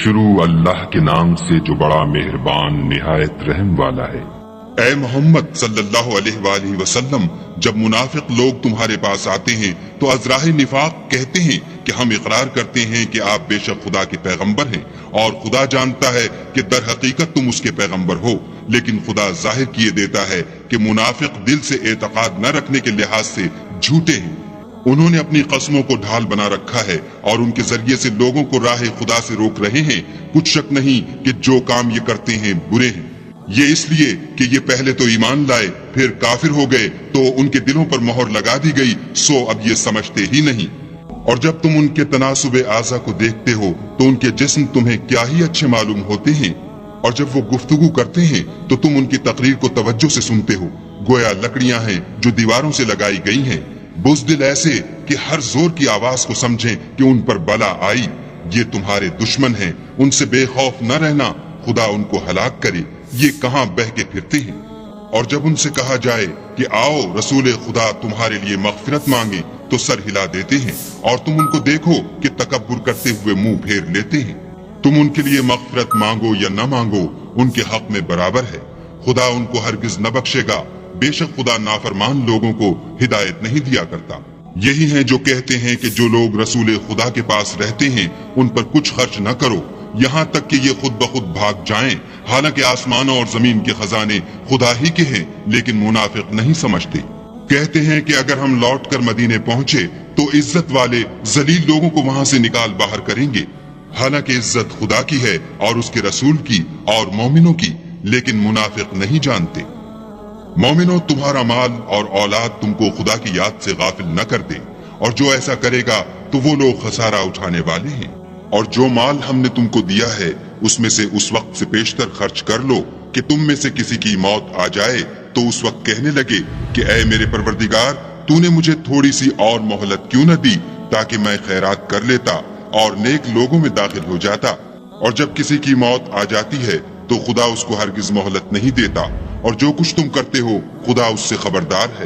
شروع اللہ کے نام سے جو بڑا مہربان نہایت رحم والا ہے۔ اے محمد صلی اللہ علیہ وآلہ وسلم، جب منافق لوگ تمہارے پاس آتے ہیں تو ازراہ نفاق کہتے ہیں کہ ہم اقرار کرتے ہیں کہ آپ بے شک خدا کے پیغمبر ہیں، اور خدا جانتا ہے کہ در حقیقت تم اس کے پیغمبر ہو، لیکن خدا ظاہر کیے دیتا ہے کہ منافق دل سے اعتقاد نہ رکھنے کے لحاظ سے جھوٹے ہیں۔ انہوں نے اپنی قسموں کو ڈھال بنا رکھا ہے اور ان کے ذریعے سے لوگوں کو راہ خدا سے روک رہے ہیں۔ کچھ شک نہیں کہ جو کام یہ کرتے ہیں برے ہیں، یہ اس لیے کہ یہ پہلے تو ایمان لائے پھر کافر ہو گئے تو ان کے دلوں پر مہر لگا دی گئی، سو اب یہ سمجھتے ہی نہیں۔ اور جب تم ان کے تناسب اعضاء کو دیکھتے ہو تو ان کے جسم تمہیں کیا ہی اچھے معلوم ہوتے ہیں، اور جب وہ گفتگو کرتے ہیں تو تم ان کی تقریر کو توجہ سے سنتے ہو، گویا لکڑیاں ہیں جو دیواروں سے لگائی گئی ہیں، بزدل ایسے کہ ہر زور کی آواز کو سمجھیں کہ ان پر بلا آئی۔ یہ تمہارے دشمن ہیں، ان سے بے خوف نہ رہنا، خدا ان کو ہلاک کرے، یہ کہاں بہ کے پھرتے ہیں۔ اور جب ان سے کہا جائے کہ آؤ رسول خدا تمہارے لیے مغفرت مانگے تو سر ہلا دیتے ہیں، اور تم ان کو دیکھو کہ تکبر کرتے ہوئے منہ پھیر لیتے ہیں۔ تم ان کے لیے مغفرت مانگو یا نہ مانگو، ان کے حق میں برابر ہے، خدا ان کو ہرگز نہ بخشے گا، بے شک خدا نافرمان لوگوں کو ہدایت نہیں دیا کرتا۔ یہی ہیں جو کہتے ہیں کہ جو لوگ رسول خدا کے پاس رہتے ہیں ان پر کچھ خرچ نہ کرو، یہاں تک کہ یہ خود بخود بھاگ جائیں، حالانکہ آسمانوں اور زمین کے خزانے خدا ہی کے ہیں، لیکن منافق نہیں سمجھتے۔ کہتے ہیں کہ اگر ہم لوٹ کر مدینے پہنچے تو عزت والے ذلیل لوگوں کو وہاں سے نکال باہر کریں گے، حالانکہ عزت خدا کی ہے اور اس کے رسول کی اور مومنوں کی، لیکن منافق نہیں جانتے۔ مومنوں، تمہارا مال اور اولاد تم کو خدا کی یاد سے غافل نہ کر دے، اور جو ایسا کرے گا تو وہ لوگ خسارہ اٹھانے والے ہیں۔ اور جو مال ہم نے تم کو دیا ہے اس میں سے اس وقت سے پیشتر خرچ کر لو کہ تم میں سے کسی کی موت آ جائے تو اس وقت کہنے لگے کہ اے میرے پروردگار، تو نے مجھے تھوڑی سی اور مہلت کیوں نہ دی تاکہ میں خیرات کر لیتا اور نیک لوگوں میں داخل ہو جاتا۔ اور جب کسی کی موت آ جاتی ہے تو خدا اس کو ہرگز مہلت نہیں دیتا، اور جو کچھ تم کرتے ہو خدا اس سے خبردار ہے۔